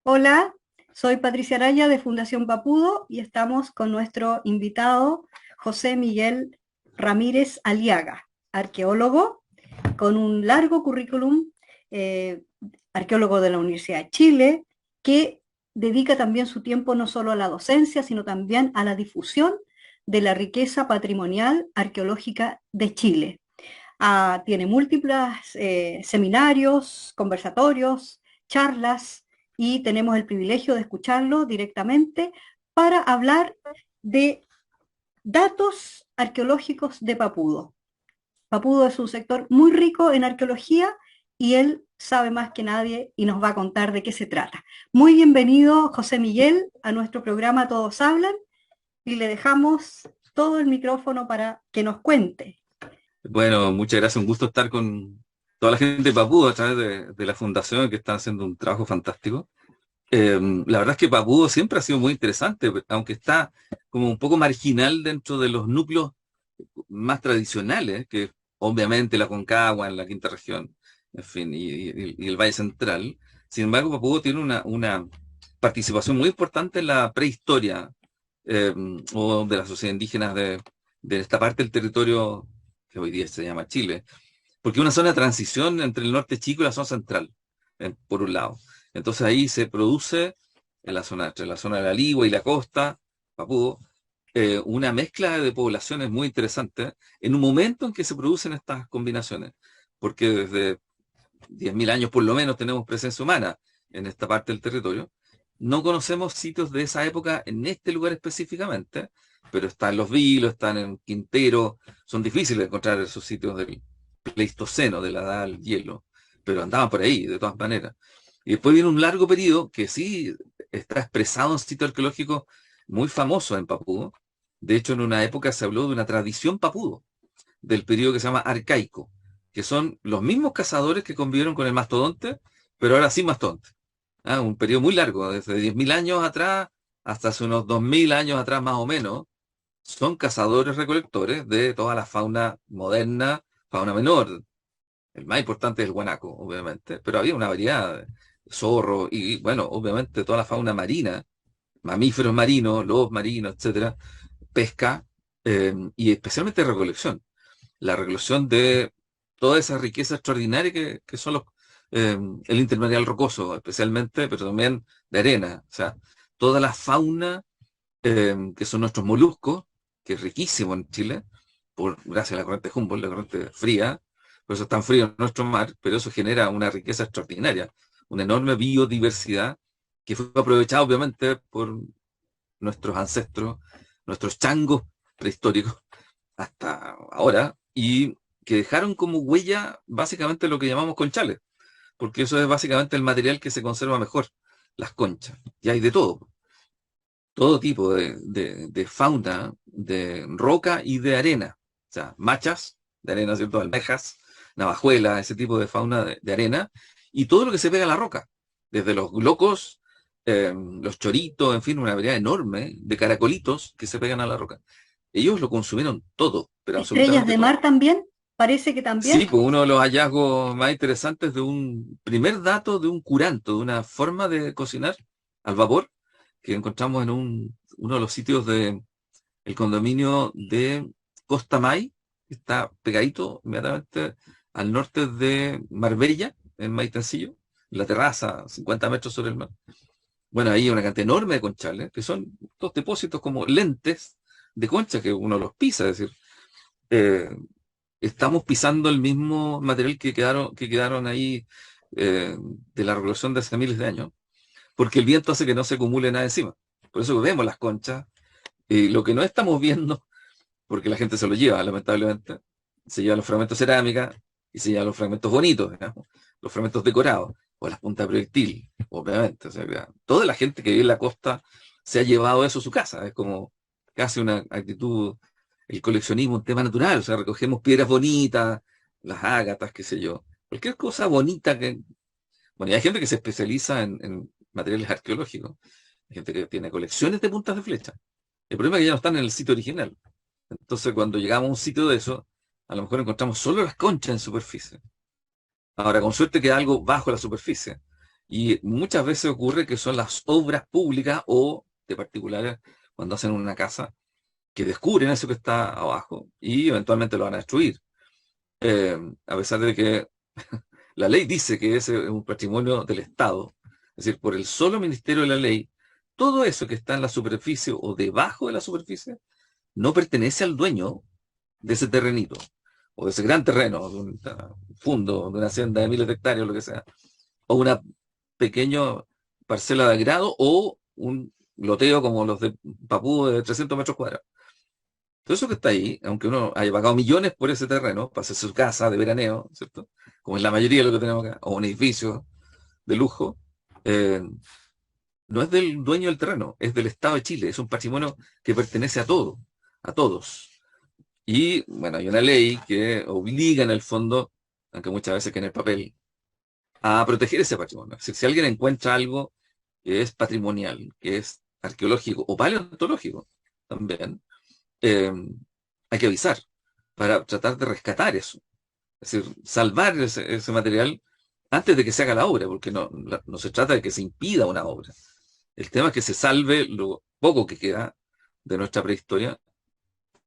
Hola, soy Patricia Araya de Fundación Papudo y estamos con nuestro invitado José Miguel Ramírez Aliaga, arqueólogo con un largo currículum, eh, arqueólogo de la Universidad de Chile, que dedica también su tiempo no solo a la docencia, sino también a la difusión de la riqueza patrimonial arqueológica de Chile. Tiene múltiples seminarios, conversatorios, charlas y tenemos el privilegio de escucharlo directamente para hablar de datos arqueológicos de Papudo. Papudo es un sector muy rico en arqueología y él sabe más que nadie y nos va a contar de qué se trata. Muy bienvenido, José Miguel, a nuestro programa Todos Hablan y le dejamos todo el micrófono para que nos cuente. Bueno, muchas gracias. Un gusto estar con toda la gente de Papudo a través de la fundación que están haciendo un trabajo fantástico. La verdad es que Papudo siempre ha sido muy interesante, aunque está como un poco marginal dentro de los núcleos más tradicionales, que obviamente la Concagua en la quinta región, en fin, y el Valle Central. Sin embargo, Papudo tiene una participación muy importante en la prehistoria eh, o de la sociedad indígena de esta parte del territorio que hoy día se llama Chile, porque es una zona de transición entre el norte chico y la zona central, por un lado. Entonces ahí se produce, en la zona, entre la zona de la Ligua y la costa, Papudo, una mezcla de poblaciones muy interesante en un momento en que se producen estas combinaciones, porque desde 10.000 años por lo menos tenemos presencia humana en esta parte del territorio. No conocemos sitios de esa época en este lugar específicamente, pero están los Vilos, están en Quintero, son difíciles de encontrar esos sitios del Pleistoceno, de la edad del hielo, pero andaban por ahí de todas maneras. Y después viene un largo periodo que sí está expresado en sitios arqueológicos muy famosos en Papudo. De hecho, en una época se habló de una tradición papudo, del periodo que se llama arcaico, que son los mismos cazadores que convivieron con el mastodonte, pero ahora sin mastodonte. Un periodo muy largo, desde 10.000 años atrás hasta hace unos 2.000 años atrás más o menos, son cazadores recolectores de toda la fauna moderna, fauna menor. El más importante es el guanaco, obviamente, pero había una variedad de zorros y, bueno, obviamente toda la fauna marina, mamíferos marinos, lobos marinos, etcétera, pesca y especialmente recolección, la reclusión de toda esa riqueza extraordinaria que son el intermareal rocoso, especialmente, pero también de arena. O sea, toda la fauna que son nuestros moluscos, que es riquísimo en Chile, gracias a la corriente Humboldt, la corriente fría, por eso es tan frío nuestro mar, pero eso genera una riqueza extraordinaria, una enorme biodiversidad que fue aprovechada obviamente por nuestros ancestros, nuestros changos prehistóricos, hasta ahora, y que dejaron como huella básicamente lo que llamamos conchales, porque eso es básicamente el material que se conserva mejor, las conchas. Y hay de todo tipo de fauna, de roca y de arena. O sea, machas de arena, ¿cierto? Almejas, navajuelas, ese tipo de fauna de arena, y todo lo que se pega a la roca, desde los locos, los choritos, en fin, una variedad enorme de caracolitos que se pegan a la roca. Ellos lo consumieron todo, pero Estrellas absolutamente de todo. mar también, parece que también. Sí, pues uno de los hallazgos más interesantes de un primer dato de un curanto, de una forma de cocinar al vapor, que encontramos en uno de los sitios del condominio de Costa May, que está pegadito inmediatamente al norte de Marbella, en Maitencillo, la terraza, 50 metros sobre el mar. Bueno, ahí hay una cantidad enorme de conchales, que son estos depósitos como lentes de concha que uno los pisa, es decir, eh, estamos pisando el mismo material que quedaron ahí de la revolución de hace miles de años, porque el viento hace que no se acumule nada encima. Por eso vemos las conchas. Y lo que no estamos viendo, porque la gente se lo lleva, lamentablemente, se lleva los fragmentos de cerámica y se lleva los fragmentos bonitos, digamos, los fragmentos decorados, o las puntas de proyectil, obviamente. O sea, toda la gente que vive en la costa se ha llevado eso a su casa. Es como casi una actitud, el coleccionismo, un tema natural. O sea, recogemos piedras bonitas, las ágatas, qué sé yo. Cualquier cosa bonita que... Bueno, y hay gente que se especializa en materiales arqueológicos. Hay gente que tiene colecciones de puntas de flecha. El problema es que ya no están en el sitio original. Entonces, cuando llegamos a un sitio de eso, a lo mejor encontramos solo las conchas en superficie. Ahora, con suerte queda algo bajo la superficie. Y muchas veces ocurre que son las obras públicas o de particulares cuando hacen una casa que descubren eso que está abajo y eventualmente lo van a destruir. Eh, a pesar de que la ley dice que ese es un patrimonio del Estado. Es decir, por el solo ministerio de la ley, todo eso que está en la superficie o debajo de la superficie no pertenece al dueño de ese terrenito o de ese gran terreno, de un fondo, de una hacienda de miles de hectáreas, lo que sea, o una pequeña parcela de agrado o un loteo como los de Papú de 300 metros cuadrados. Todo eso que está ahí, aunque uno haya pagado millones por ese terreno, para hacer su casa de veraneo, ¿cierto? Como es la mayoría de lo que tenemos acá, o un edificio de lujo, eh, no es del dueño del terreno, es del Estado de Chile, es un patrimonio que pertenece a todo, a todos. Y bueno, hay una ley que obliga en el fondo, aunque muchas veces que en el papel, a proteger ese patrimonio. Es decir, si alguien encuentra algo que es patrimonial, que es arqueológico o paleontológico también, eh, hay que avisar para tratar de rescatar eso. Es decir, salvar ese material antes de que se haga la obra, porque no se trata de que se impida una obra. El tema es que se salve lo poco que queda de nuestra prehistoria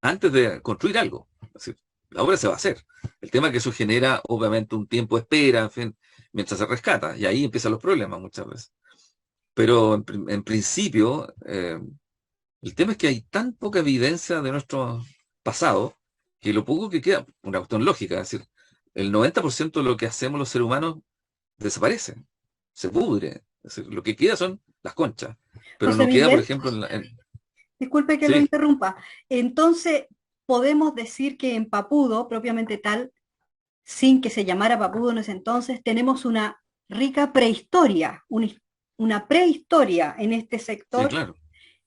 antes de construir algo. Es decir, la obra se va a hacer. El tema es que eso genera, obviamente, un tiempo de espera, en fin, mientras se rescata, y ahí empiezan los problemas muchas veces. Pero en principio, el tema es que hay tan poca evidencia de nuestro pasado que lo poco que queda, una cuestión lógica, es decir, el 90% de lo que hacemos los seres humanos desaparece, se pudre. Es decir, lo que queda son las conchas, pero José no queda, por Miguel, ejemplo, disculpe que lo sí, interrumpa. Entonces, podemos decir que en Papudo, propiamente tal, sin que se llamara Papudo en ese entonces, tenemos una rica prehistoria, una prehistoria en este sí, sector claro.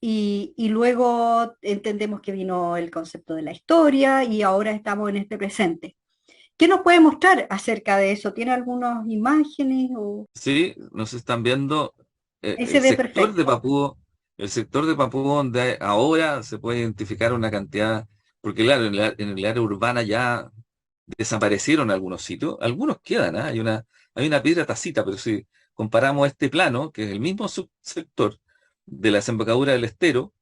y luego entendemos que vino el concepto de la historia y ahora estamos en este presente. ¿Qué nos puede mostrar acerca de eso? ¿Tiene algunas imágenes o Sí, nos están viendo ese ve perfecto? El sector de Papúa donde ahora se puede identificar una cantidad, porque claro, en el área urbana ya desaparecieron algunos sitios, algunos quedan, ¿ah? Hay una piedra tacita, pero si comparamos este plano, que es el mismo subsector de la desembocadura del estero,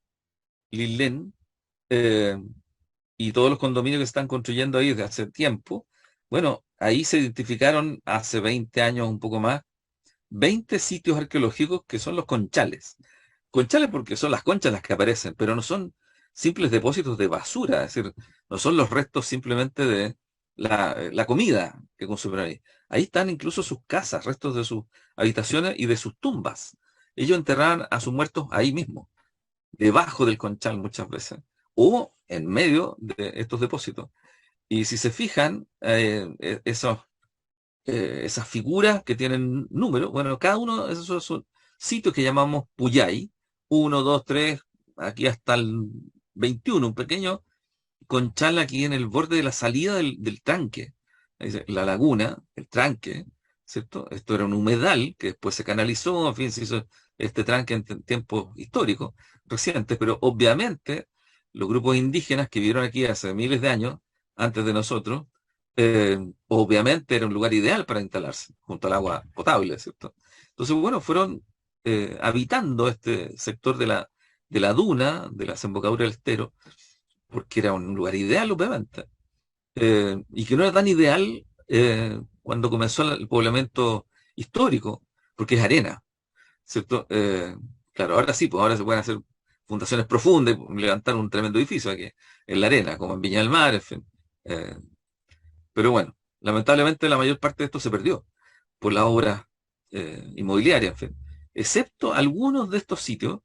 Lilén, eh, y todos los condominios que se están construyendo ahí desde hace tiempo, bueno, ahí se identificaron hace 20 años, un poco más, 20 sitios arqueológicos que son los conchales. Conchales porque son las conchas las que aparecen, pero no son simples depósitos de basura, es decir, no son los restos simplemente de la comida que consumieron ahí. Ahí están incluso sus casas, restos de sus habitaciones y de sus tumbas. Ellos enterraban a sus muertos ahí mismo, debajo del conchal muchas veces, o en medio de estos depósitos. Y si se fijan, esas figuras que tienen números, bueno, cada uno de esos son sitios que llamamos Puyay, uno 2 3 aquí hasta el 21 un pequeño conchal aquí en el borde de la salida del tranque. Ahí dice, la laguna, el tranque, ¿cierto? Esto era un humedal que después se canalizó, en fin, se hizo este tranque en tiempos históricos recientes, pero obviamente los grupos indígenas que vivieron aquí hace miles de años, antes de nosotros, obviamente era un lugar ideal para instalarse, junto al agua potable, ¿cierto? Entonces, bueno, fueron habitando este sector de la duna, de la desembocadura del estero, porque era un lugar ideal, obviamente, y que no era tan ideal cuando comenzó el poblamiento histórico, porque es arena, ¿cierto? Claro, ahora sí, pues ahora se pueden hacer fundaciones profundas y levantar un tremendo edificio aquí, en la arena, como en Viña del Mar, en fin. Eh, pero bueno, lamentablemente la mayor parte de esto se perdió por la obra inmobiliaria, en fin. Excepto algunos de estos sitios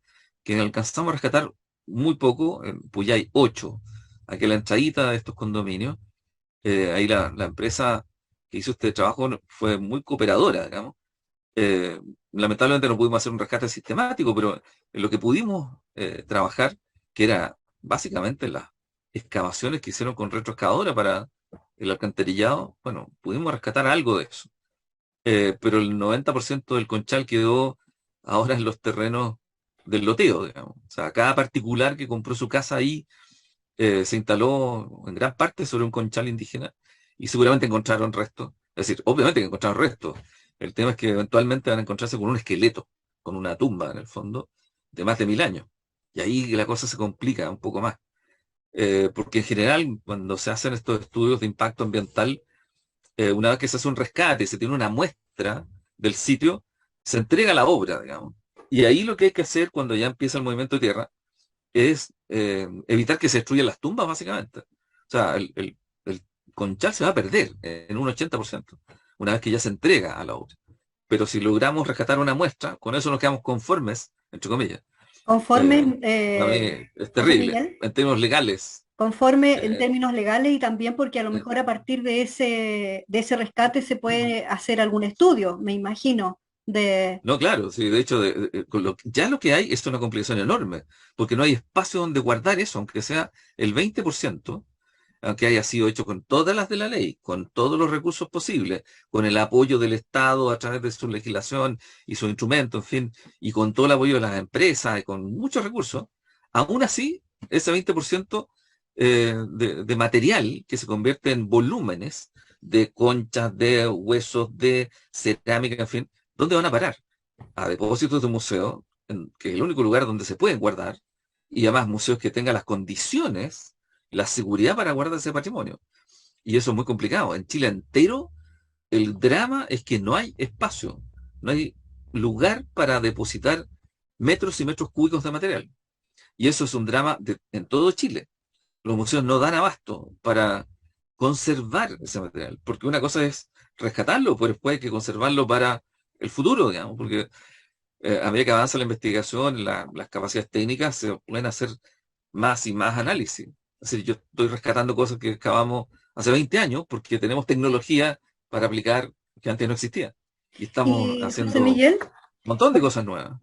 que alcanzamos a rescatar muy poco, en Puyay 8, aquí a la entradita de estos condominios. Ahí la empresa que hizo este trabajo fue muy cooperadora, digamos. Eh, Lamentablemente no pudimos hacer un rescate sistemático, pero en lo que pudimos trabajar, que era básicamente las excavaciones que hicieron con retroexcavadora para el alcantarillado, bueno, pudimos rescatar algo de eso. Pero el 90% del conchal quedó ahora en los terrenos del loteo, digamos. O sea, cada particular que compró su casa ahí se instaló en gran parte sobre un conchal indígena y seguramente encontraron restos. Es decir, obviamente que encontraron restos. El tema es que eventualmente van a encontrarse con un esqueleto, con una tumba en el fondo, de más de 1000 años. Y ahí la cosa se complica un poco más. Porque en general, cuando se hacen estos estudios de impacto ambiental, una vez que se hace un rescate y se tiene una muestra del sitio, se entrega la obra, digamos. Y ahí lo que hay que hacer cuando ya empieza el movimiento de tierra es evitar que se destruyan las tumbas, básicamente. O sea, el conchal se va a perder en un 80% una vez que ya se entrega a la obra. Pero si logramos rescatar una muestra, con eso nos quedamos conformes, entre comillas. Conforme, Eh, para mí es José terrible, Miguel, en términos legales. conforme en eh, términos legales y también porque a lo eh, mejor a partir de ese rescate se puede hacer algún estudio, me imagino, de... no, claro, sí, de hecho, ya lo que hay es una complicación enorme, porque no hay espacio donde guardar eso, aunque sea el 20%, aunque haya sido hecho con todas las de la ley, con todos los recursos posibles, con el apoyo del Estado a través de su legislación y sus instrumentos, en fin, y con todo el apoyo de las empresas y con muchos recursos, aún así, ese 20% de material que se convierte en volúmenes de conchas, de huesos, de cerámica, en fin, ¿dónde van a parar? A depósitos de museo, que es el único lugar donde se pueden guardar, y además museos que tengan las condiciones, la seguridad para guardar ese patrimonio. Y eso es muy complicado. En Chile entero, el drama es que no hay espacio, no hay lugar para depositar metros y metros cúbicos de material. Y eso es un drama en todo Chile. Los museos no dan abasto para conservar ese material, porque una cosa es rescatarlo, pero después hay que conservarlo para el futuro, digamos, porque a medida que avanza la investigación, las capacidades técnicas, se pueden hacer más y más análisis. Es decir, yo estoy rescatando cosas que excavamos hace 20 años porque tenemos tecnología para aplicar que antes no existía. Y estamos Y José haciendo un Miguel, montón de cosas nuevas.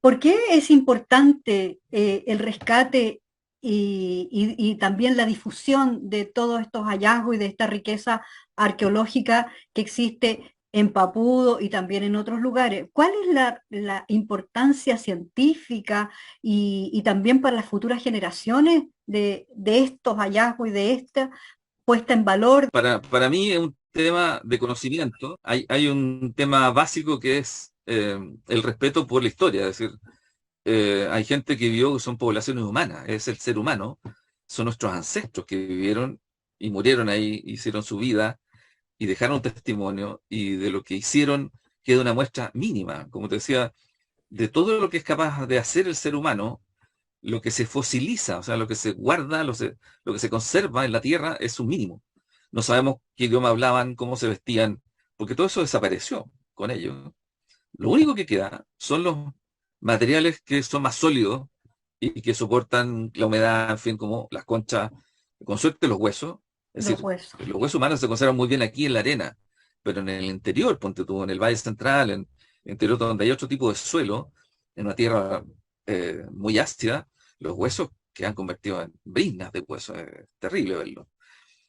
¿por qué es importante el rescate y también la difusión de todos estos hallazgos y de esta riqueza arqueológica que existe en Papudo y también en otros lugares? ¿Cuál es la importancia científica y también para las futuras generaciones de estos hallazgos y de esta puesta en valor? Para mí es un tema de conocimiento. Hay un tema básico que es el respeto por la historia. Es decir, hay gente que vivió que son poblaciones humanas, es el ser humano, son nuestros ancestros que vivieron y murieron ahí, hicieron su vida y dejaron un testimonio y de lo que hicieron queda una muestra mínima. Como te decía, de todo lo que es capaz de hacer el ser humano, lo que se fosiliza, o sea, lo que se guarda, lo que se conserva en la tierra es un mínimo. No sabemos qué idioma hablaban, cómo se vestían, porque todo eso desapareció con ellos. Lo único que queda son los materiales que son más sólidos y que soportan la humedad, en fin, como las conchas, con suerte los huesos. Es Los decir, huesos. los huesos humanos se conservan muy bien aquí en la arena, pero en el interior, ponte tú, en el Valle Central, en el interior donde hay otro tipo de suelo, en una tierra muy ácida, los huesos quedan convertidos en briznas de huesos. Es terrible verlo.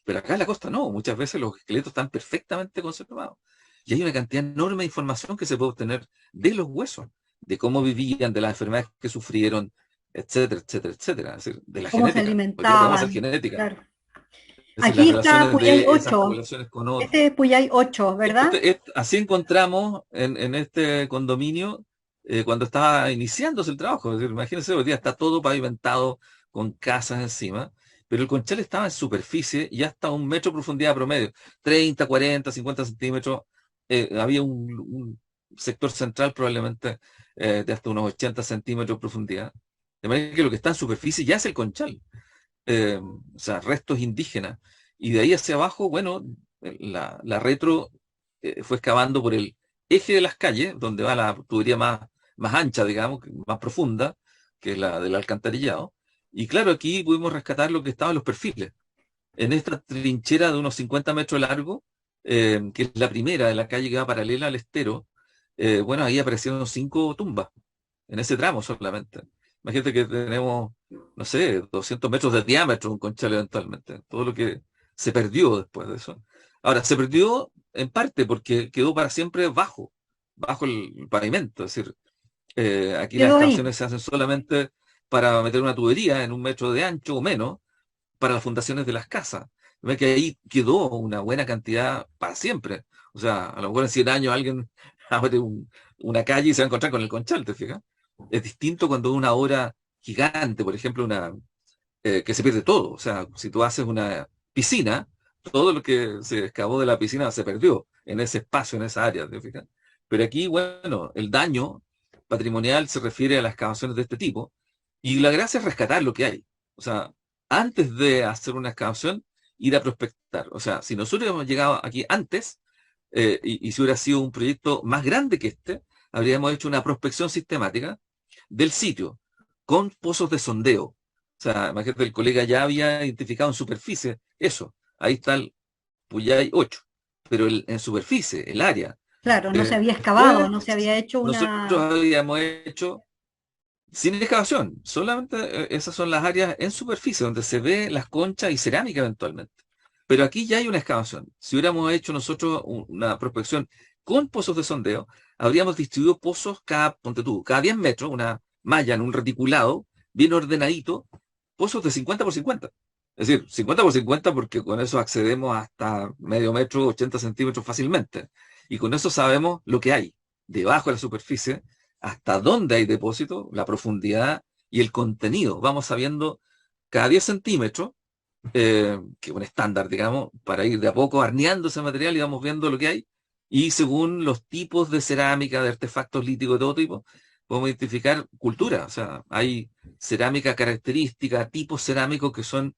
Pero acá en la costa no, muchas veces los esqueletos están perfectamente conservados. Y hay una cantidad enorme de información que se puede obtener de los huesos, de cómo vivían, de las enfermedades que sufrieron, etcétera, etcétera, etcétera. Es decir, de la Cómo se genética. Hoy día podemos hacer alimentaban, genética. claro. Es decir, las Aquí está relaciones Puyay de esas 8. poblaciones con otras. Este es Puyay 8, ¿verdad? Así encontramos en este condominio cuando estaba iniciándose el trabajo. Es decir, imagínense, hoy día está todo pavimentado con casas encima, pero el conchal estaba en superficie y hasta 1 metro de profundidad promedio, 30, 40, 50 centímetros. Había un sector central probablemente de hasta unos 80 centímetros de profundidad. De manera que lo que está en superficie ya es el conchal, o sea, restos indígenas. Y de ahí hacia abajo, bueno, la retro fue excavando por el eje de las calles, donde va la tubería más ancha, digamos, más profunda, que es la del alcantarillado. Y claro, aquí pudimos rescatar lo que estaba en los perfiles. En esta trinchera de unos 50 metros de largo, que es la primera de la calle que va paralela al estero, bueno, ahí aparecieron 5 tumbas, en ese tramo solamente. Imagínate que tenemos, no sé, 200 metros de diámetro un conchal eventualmente, todo lo que se perdió después de eso. Ahora, se perdió en parte porque quedó para siempre bajo el pavimento, es decir, aquí las Quedó ahí. excavaciones se hacen solamente para meter una tubería en 1 metro de ancho o menos para las fundaciones de las casas, Ve que ahí quedó una buena cantidad para siempre. O sea, a lo mejor en 100 años alguien abre una calle y se va a encontrar con el Conchal, ¿te fijas? Es distinto cuando una obra gigante, por ejemplo, que se pierde todo. O sea, si tú haces una piscina, todo lo que se excavó de la piscina se perdió en ese espacio, en esa área, ¿te fijas? Pero aquí, bueno, el daño patrimonial se refiere a las excavaciones de este tipo, y la gracia es rescatar lo que hay. O sea, antes de hacer una excavación, ir a prospectar. O sea, si nosotros hubiéramos llegado aquí antes, y si hubiera sido un proyecto más grande que este, habríamos hecho una prospección sistemática del sitio, con pozos de sondeo. O sea, imagínate, el colega ya había identificado en superficie eso. Ahí está el Puyay 8, pero en superficie, el área. Claro, no se había excavado, Después, no se había hecho nosotros una... habíamos hecho sin excavación, solamente esas son las áreas en superficie donde se ve las conchas y cerámica eventualmente. Pero aquí ya hay una excavación. Si hubiéramos hecho nosotros una prospección con pozos de sondeo, habríamos distribuido pozos cada, ponte tú, cada 10 metros, una malla en un reticulado, bien ordenadito, pozos de 50 por 50. Es decir, 50 por 50 porque con eso accedemos hasta medio metro, 80 centímetros fácilmente. Y con eso sabemos lo que hay debajo de la superficie, hasta dónde hay depósito, la profundidad y el contenido. Vamos sabiendo cada 10 centímetros, que es un estándar, digamos, para ir de a poco arneando ese material y vamos viendo lo que hay. Y según los tipos de cerámica, de artefactos líticos de todo tipo, podemos identificar cultura. O sea, hay cerámica característica, tipos cerámicos que son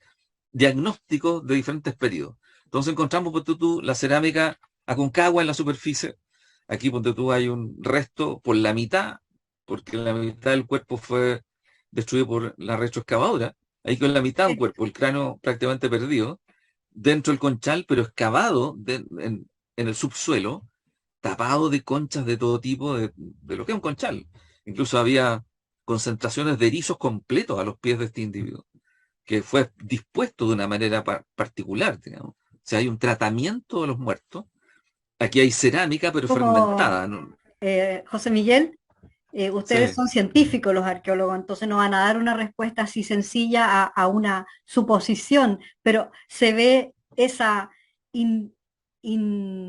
diagnósticos de diferentes periodos. Entonces encontramos, ponte tú, la cerámica Aconcagua en la superficie. Aquí, ponte tú, hay un resto por la mitad, porque la mitad del cuerpo fue destruido por la retroexcavadora. Ahí con la mitad del cuerpo, el cráneo prácticamente perdido, dentro del conchal, pero excavado en el subsuelo, tapado de conchas de todo tipo, de lo que es un conchal. Incluso había concentraciones de erizos completos a los pies de este individuo, que fue dispuesto de una manera particular, digamos. O sea, hay un tratamiento de los muertos. Aquí hay cerámica, pero Como fermentada, ¿no? José Miguel, ustedes Sí, son científicos los arqueólogos, entonces no van a dar una respuesta así sencilla a una suposición, pero se ve esa intrínseca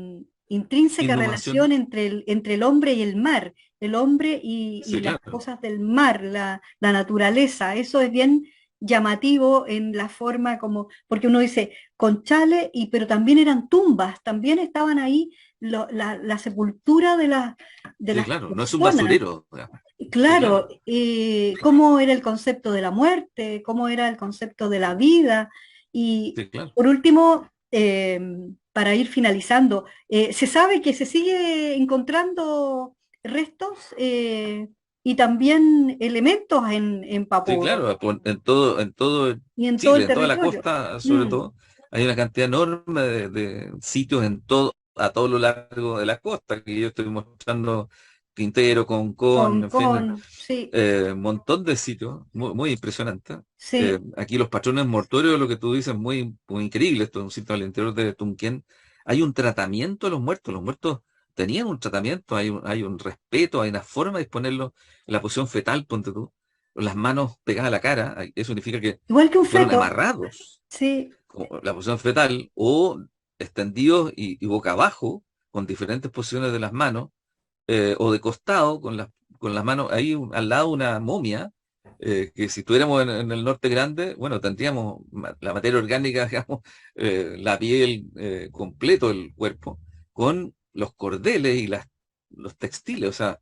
inhumación. relación entre el hombre y el mar, el hombre y Sí, las claro. cosas del mar, la naturaleza. Eso es bien llamativo en la forma como, porque uno dice conchales, pero también eran tumbas, también estaban ahí la sepultura de Sí, las claro. No es un personas. basurero, digamos. Sí, Claro, claro. cómo era el concepto de la muerte, cómo era el concepto de la vida. Y Sí, claro. por último, para ir finalizando, se sabe que se sigue encontrando restos y también elementos en Sí, Papudo claro. En todo y en todo Chile, el en toda la territorio. costa, sobre Mm, todo, hay una cantidad enorme de sitios a todo lo largo de la costa, que yo estoy mostrando Quintero, Concón, en fin, sí, un montón de sitios, muy, muy impresionante. sí. Aquí los patrones mortuorios, lo que tú dices, muy, muy increíble. Esto es un sitio al interior de Tunquén. Hay un tratamiento de los muertos. Los muertos tenían un tratamiento, hay un respeto, hay una forma de exponerlos en la posición fetal, ponte tú. Las manos pegadas a la cara, eso significa que Igual que un fueron feto, amarrados, sí. como la posición fetal, o extendidos y boca abajo, con diferentes posiciones de las manos, o de costado, con las manos ahí al lado una momia, que si estuviéramos en el norte grande, bueno, tendríamos la materia orgánica, digamos, la piel, completo el cuerpo, con los cordeles y los textiles. O sea,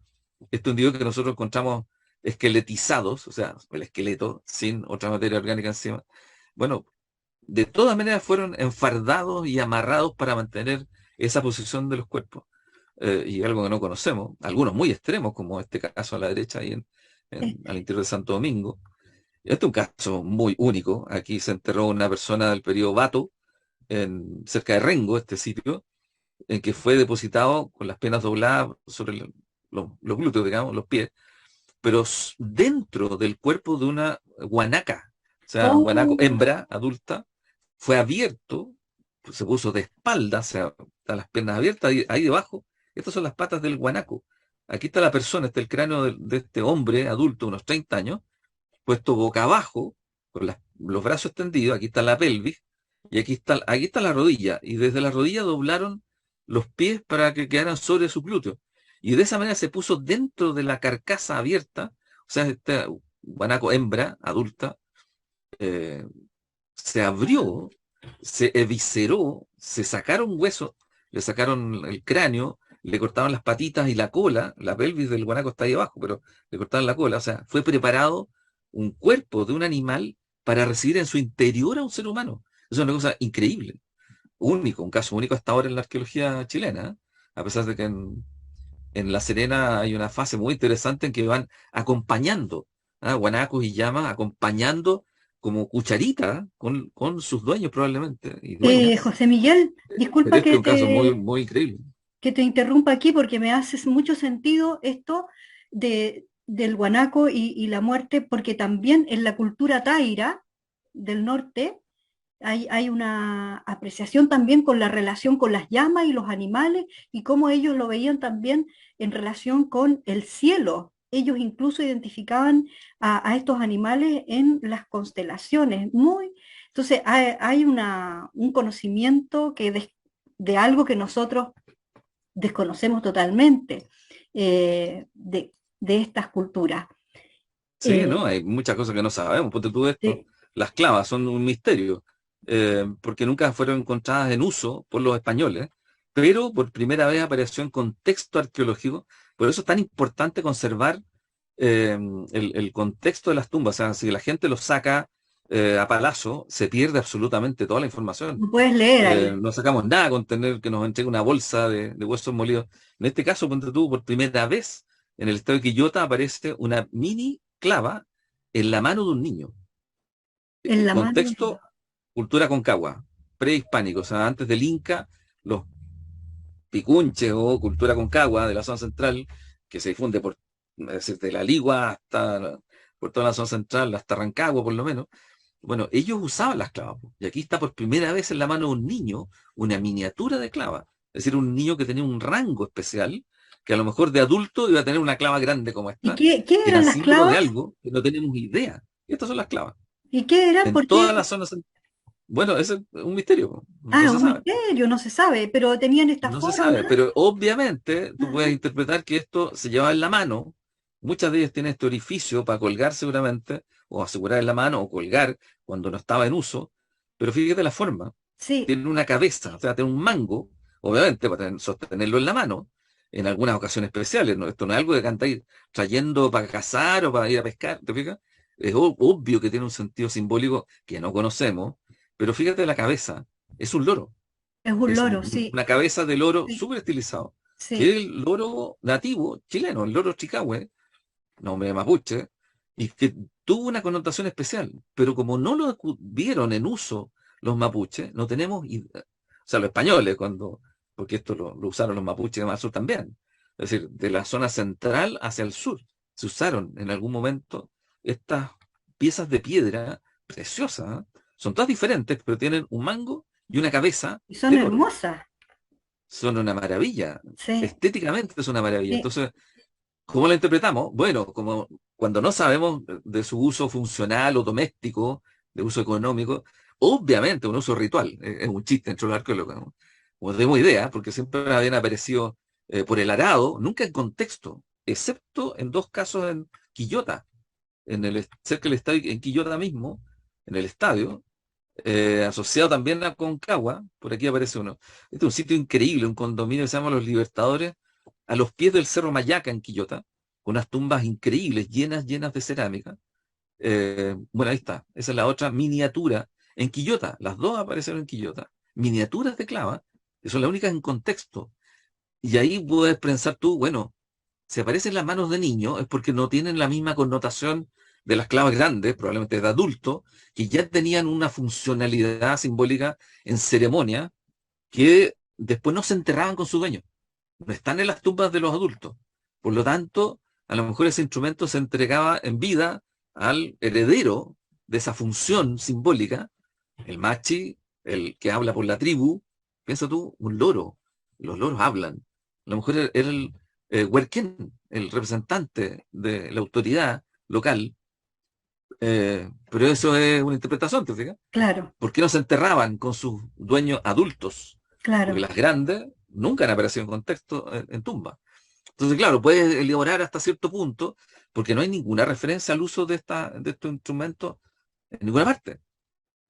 estos individuos que nosotros encontramos esqueletizados, o sea, el esqueleto sin otra materia orgánica encima, bueno, de todas maneras fueron enfardados y amarrados para mantener esa posición de los cuerpos. Y algo que no conocemos, algunos muy extremos, como este caso a la derecha, ahí al interior de Santo Domingo. Este es un caso muy único. Aquí se enterró una persona del periodo Bato, cerca de Rengo, este sitio, en que fue depositado con las piernas dobladas sobre los glúteos, digamos, los pies, pero dentro del cuerpo de una guanaca, o sea, un guanaco Oh, hembra adulta, fue abierto, pues, se puso de espaldas, o sea, están las piernas abiertas ahí debajo. Estas son las patas del guanaco. Aquí está la persona, está el cráneo de este hombre adulto, unos 30 años, puesto boca abajo, con los brazos extendidos. Aquí está la pelvis, Y aquí está la rodilla, y desde la rodilla doblaron los pies para que quedaran sobre su glúteo. Y de esa manera se puso dentro de la carcasa abierta, o sea, este guanaco hembra, adulta, eh, se abrió, se evisceró, se sacaron huesos, le sacaron el cráneo, le cortaban las patitas y la cola, la pelvis del guanaco está ahí abajo, pero le cortaban la cola, o sea, fue preparado un cuerpo de un animal para recibir en su interior a un ser humano. Eso es una cosa increíble, único, un caso único hasta ahora en la arqueología chilena, ¿eh? A pesar de que en La Serena hay una fase muy interesante en que van acompañando a guanacos y llamas, acompañando como cucharita con sus dueños probablemente, y dueñas. José Miguel, Pero disculpa este es un caso muy, muy increíble. que te interrumpa aquí porque me hace mucho sentido esto del guanaco y la muerte, porque también en la cultura taira del norte hay una apreciación también con la relación con las llamas y los animales y cómo ellos lo veían también en relación con el cielo. Ellos incluso identificaban a estos animales en las constelaciones. Entonces hay un conocimiento de algo que nosotros desconocemos totalmente de estas culturas. Sí, Eh, ¿no? Hay muchas cosas que no sabemos. Ponte tú esto. sí. Las clavas son un misterio, porque nunca fueron encontradas en uso por los españoles, pero por primera vez apareció en contexto arqueológico. Por eso es tan importante conservar eh, el contexto de las tumbas. O sea, si la gente los saca a palazo, se pierde absolutamente toda la información. Lo puedes leer ahí. No sacamos nada con tener que nos entregue una bolsa de huesos molidos. En este caso, ponte tú, por primera vez en el estado de Quillota aparece una mini clava en la mano de un niño. En la mano. Contexto, cultura concagua, prehispánico, o sea, antes del Inca, los picunches o cultura concagua de la zona central, que se difunde por, es decir, de la Ligua hasta por toda la zona central, hasta Rancagua por lo menos. Bueno, ellos usaban las clavas, po. Y aquí está por primera vez en la mano de un niño una miniatura de clava. Es decir, un niño que tenía un rango especial, que a lo mejor de adulto iba a tener una clava grande como ¿Y esta, qué que eran eran las símbolos de clavas? algo que no tenemos idea. Y estas son las clavas. ¿Y qué era? En Porque, todas las zonas. Bueno, ese es un misterio, po. No ah, se un sabe. misterio, no se sabe, pero tenían esta No se forma. sabe, pero obviamente tú puedes Ajá. interpretar que esto se llevaba en la mano. Muchas de ellas tienen este orificio para colgar seguramente, o asegurar en la mano, o colgar cuando no estaba en uso. Pero fíjate la forma. Sí, Tiene una cabeza, o sea, tiene un mango, obviamente para sostenerlo en la mano, en algunas ocasiones especiales. ¿No? Esto no es algo que anda ir trayendo para cazar o para ir a pescar, ¿te fijas? Es obvio que tiene un sentido simbólico que no conocemos, pero fíjate la cabeza, es un loro. es un Es loro, sí, una cabeza de loro sí, súper estilizado, que sí. es el loro nativo chileno, el loro chicahue, nombre mapuche, y que tuvo una connotación especial, pero como no lo vieron en uso los mapuches, no tenemos, o sea, los españoles, porque esto lo usaron los mapuches más sur también, es decir, de la zona central hacia el sur, se usaron en algún momento estas piezas de piedra preciosas, ¿eh? Son todas diferentes, pero tienen un mango y una cabeza Y son de loro. hermosas, Son una maravilla, sí, estéticamente es una maravilla. sí. Entonces, ¿cómo la interpretamos? Bueno, como cuando no sabemos de su uso funcional o doméstico, de uso económico, obviamente un uso ritual, es un chiste entre los arqueólogos, ¿no? Como tenemos idea, porque siempre habían aparecido por el arado, nunca en contexto, excepto en dos casos en Quillota, cerca del estadio, en Quillota mismo, en el estadio, asociado también a Concagua, por aquí aparece uno. Este es un sitio increíble, un condominio que se llama Los Libertadores, a los pies del Cerro Mayaca en Quillota, con unas tumbas increíbles, llenas, llenas de cerámica. Bueno, ahí está, esa es la otra miniatura en Quillota, las dos aparecieron en Quillota, miniaturas de clava, que son las únicas en contexto. Y ahí puedes pensar tú, bueno, si aparecen las manos de niños es porque no tienen la misma connotación de las clavas grandes, probablemente de adultos, que ya tenían una funcionalidad simbólica en ceremonia que después no se enterraban con su dueño. No están en las tumbas de los adultos. Por lo tanto, a lo mejor ese instrumento se entregaba en vida al heredero de esa función simbólica, el machi, el que habla por la tribu. Piensa tú, un loro. Los loros hablan. A lo mejor era el huerquén, el representante de la autoridad local, Pero eso es una interpretación, ¿te fijas? Claro, ¿Por qué no se enterraban con sus dueños adultos? Porque claro. las grandes nunca han aparecido en contexto en tumba. Entonces, claro, puedes elaborar hasta cierto punto, porque no hay ninguna referencia al uso de estos instrumentos en ninguna parte.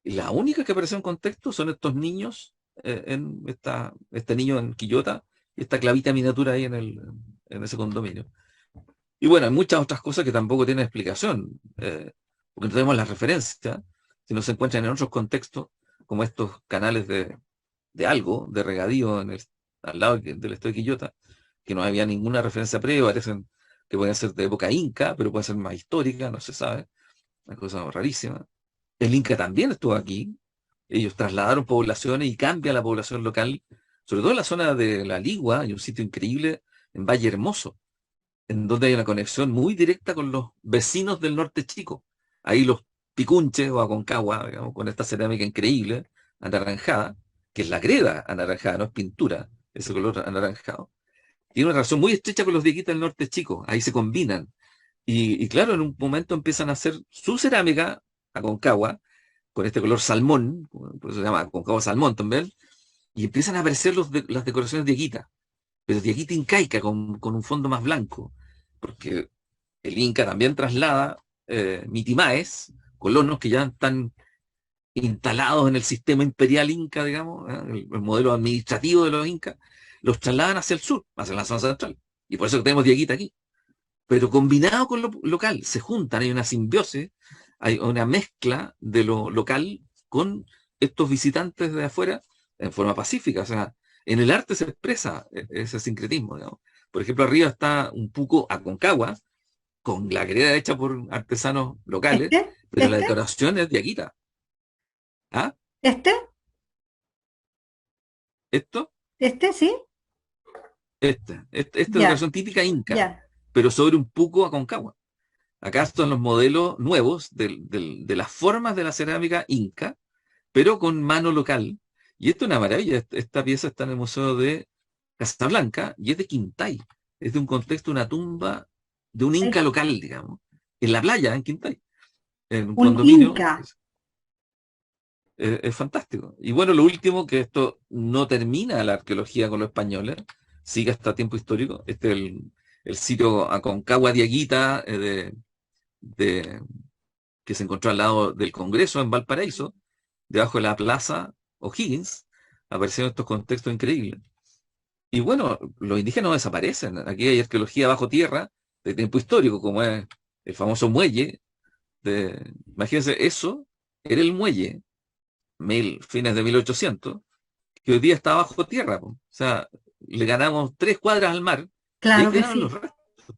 Y la única que apareció en contexto son estos niños, este niño en Quillota y esta clavita miniatura ahí en ese condominio. Y bueno, hay muchas otras cosas que tampoco tienen explicación, porque no tenemos las referencias, si no se encuentran en otros contextos, como estos canales de algo, de regadío al lado del estado de Quillota, que no había ninguna referencia previa, parecen que pueden ser de época inca, pero pueden ser más histórica, no se sabe, una cosa rarísima. El Inca también estuvo aquí, ellos trasladaron poblaciones y cambia la población local, sobre todo en la zona de La Ligua, hay un sitio increíble en Valle Hermoso, en donde hay una conexión muy directa con los vecinos del norte chico. Ahí los Picunches o Aconcagua, digamos, con esta cerámica increíble, anaranjada, que es la greda anaranjada, no es pintura, ese color anaranjado. Tiene una relación muy estrecha con los dieguitas del norte chico, ahí se combinan. Y claro, en un momento empiezan a hacer su cerámica Aconcagua, con este color salmón, por eso se llama Aconcagua salmón también, y empiezan a aparecer las decoraciones dieguitas, pero dieguita incaica con un fondo más blanco, porque el Inca también traslada mitimaes, colonos que ya están instalados en el sistema imperial inca, digamos, el modelo administrativo de los incas, los trasladan hacia el sur, hacia la zona central. Y por eso que tenemos dieguita aquí. Pero combinado con lo local, se juntan, hay una simbiosis, hay una mezcla de lo local con estos visitantes de afuera en forma pacífica. O sea, en el arte se expresa ese sincretismo, digamos. Por ejemplo, arriba está un puco Aconcagua, con la greda hecha por artesanos locales, ¿Este? pero la ¿Este? decoración es de Akita. ¿Ah? ¿Este? Esto, ¿Este? ¿Sí? esta Ya, decoración típica inca, ya. pero sobre un puco Aconcagua. Acá son los modelos nuevos de las formas de la cerámica inca, pero con mano local. Y esto es una maravilla. Esta pieza está en el Museo de Casablanca y es de Quintay. Es de un contexto, una tumba de un Es inca local, digamos, en la playa, en Quintay, en un un condominio. Inca. Es fantástico. Y bueno, lo último, que esto no termina la arqueología con los españoles, sigue hasta tiempo histórico. Este es el sitio Aconcagua Diaguita de, que se encontró al lado del Congreso en Valparaíso, debajo de la Plaza O'Higgins, aparecieron estos contextos increíbles. Y bueno, los indígenas no desaparecen. Aquí hay arqueología bajo tierra de tiempo histórico, como es el famoso muelle. Imagínense, eso era el muelle, fines de 1800, que hoy día está bajo tierra. Po. O sea, le ganamos 3 cuadras al mar y ahí Claro que quedaron los sí. restos. O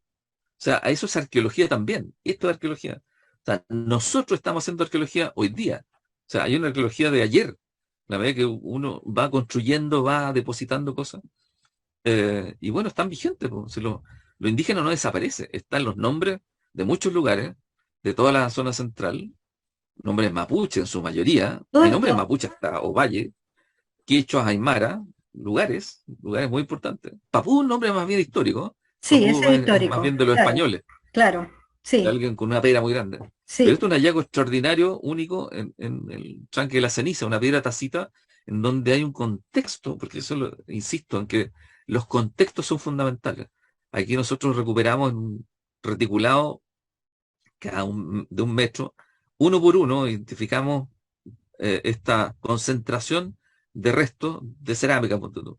sea, a eso es arqueología también. Esto es arqueología. O sea, nosotros estamos haciendo arqueología hoy día. O sea, hay una arqueología de ayer. La medida que uno va construyendo, va depositando cosas. Y bueno, están vigentes. Po. Si lo indígena no desaparece. Están los nombres de muchos lugares, de toda la zona central, nombres mapuche en su mayoría. Todo Hay nombres esto, mapuche hasta Ovalle, quechua, aymara, lugares muy importantes. Papú es un nombre más bien histórico. sí, Papú ese es es más histórico. bien de los Claro, españoles, claro. de Sí, alguien con una piedra muy grande. Pero sí. esto es un hallazgo extraordinario, único, en el tranque de la ceniza, una piedra tacita, en donde hay un contexto, porque eso insisto, en que los contextos son fundamentales. Aquí nosotros recuperamos en un reticulado de 1 metro, uno por uno, identificamos esta concentración de restos de cerámica, ponte tú.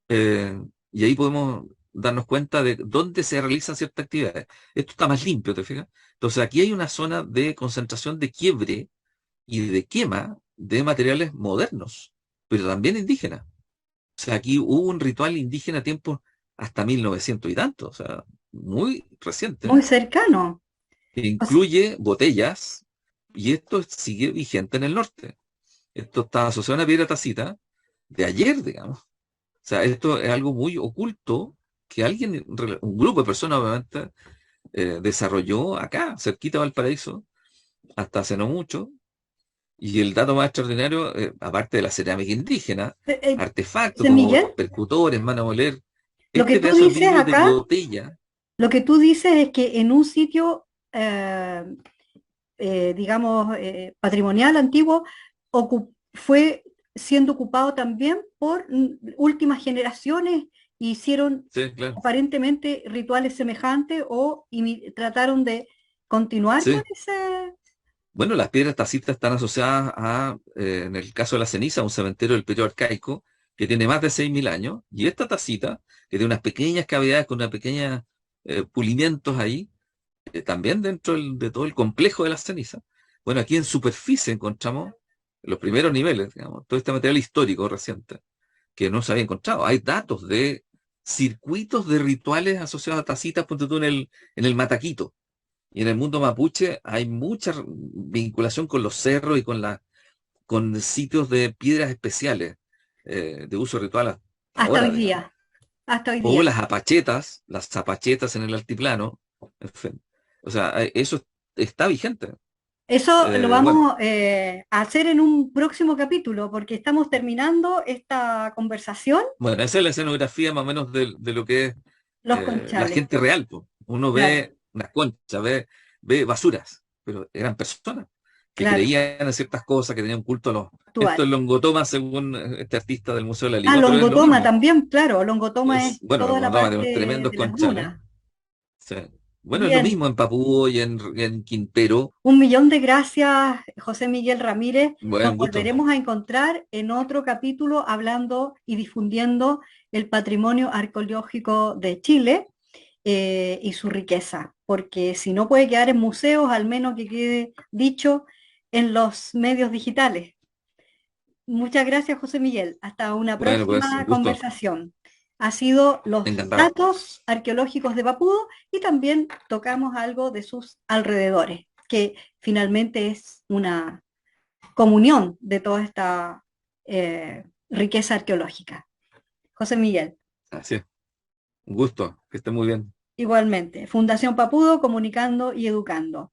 Eh, y ahí podemos darnos cuenta de dónde se realizan ciertas actividades. Esto está más limpio, ¿te fijas? Entonces aquí hay una zona de concentración de quiebre y de quema de materiales modernos, pero también indígenas. O sea, aquí hubo un ritual indígena a tiempos hasta 1900 y tanto, o sea, muy reciente, Muy cercano. que O s- incluye botellas, y esto sigue vigente en el norte. Esto está asociado a una piedra tacita de ayer, digamos. O sea, esto es algo muy oculto que alguien, un grupo de personas obviamente, desarrolló acá, cerquita de Valparaíso, hasta hace no mucho. Y el dato más extraordinario, aparte de la cerámica indígena, eh, eh, artefactos José como Miguel, percutores, mano a moler, lo que este tú pedazo de dices vidrio de acá, botella, lo que tú dices es que en un sitio digamos, patrimonial antiguo, fue siendo ocupado también por últimas generaciones, hicieron Sí, claro. aparentemente rituales semejantes o trataron de continuar con Sí. ese... Bueno, las piedras tacitas están asociadas a, en el caso de la ceniza, a un cementerio del periodo arcaico que tiene más de 6.000 años, y esta tacita, que tiene unas pequeñas cavidades con unas pequeñas pulimientos ahí, también dentro de todo el complejo de las cenizas. Bueno, aquí en superficie encontramos los primeros niveles, digamos, todo este material histórico reciente que no se había encontrado. Hay datos de circuitos de rituales asociados a tacitas, ponte tú en el Mataquito. Y en el mundo mapuche hay mucha vinculación con los cerros y con sitios de piedras especiales de uso ritual hasta Hasta hoy ahora, digamos. día, hasta hoy O día. las zapachetas en el altiplano, en fin. O sea, eso está vigente. Eso lo Bueno, vamos a hacer en un próximo capítulo, porque estamos terminando esta conversación, bueno, esa es la escenografía más o menos de lo que es los la conchales. gente real, po. Uno Claro, ve unas conchas, ve basuras, pero eran personas que claro, creían en ciertas cosas, que tenían culto a los... Esto actual. es Longotoma, según este artista del Museo de la Ah, Ligua, pero es lo Longotoma mismo. también, claro, Longotoma es Bueno, toda la Longotoma parte tiene unos tremendos de las conchales. dunas. Sí. Bueno, es lo Bien, mismo en Papúo y en Quintero. 1 millón de gracias, José Miguel Ramírez. Nos Buen gusto. volveremos a encontrar en otro capítulo hablando y difundiendo el patrimonio arqueológico de Chile y su riqueza, porque si no puede quedar en museos, al menos que quede dicho en los medios digitales. Muchas gracias, José Miguel. Hasta una Bueno, pues un próxima gusto. conversación. Ha sido los Encantado. datos arqueológicos de Papudo y también tocamos algo de sus alrededores, que finalmente es una comunión de toda esta riqueza arqueológica. José Miguel, Así es. Un gusto. Que esté muy bien. igualmente. Fundación Papudo, comunicando y educando.